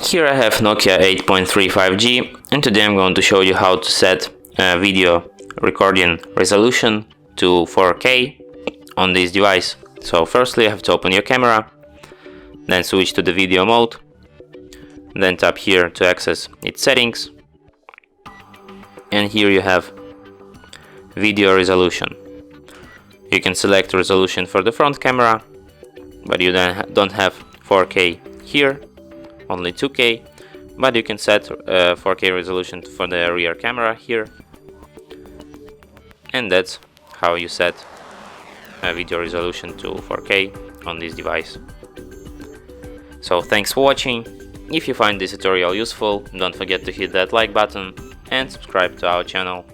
Here I have Nokia 8.3 5G, and today I'm going to show you how to set video recording resolution to 4K on this device. So firstly you have to open your camera, then switch to the video mode, then tap here to access its settings, and here you have video resolution. You can select resolution for the front camera, but you don't have 4K here, only 2K, but you can set 4K resolution for the rear camera here, and that's how you set a video resolution to 4K on this device. So thanks for watching. If you find this tutorial useful, don't forget to hit that like button and subscribe to our channel.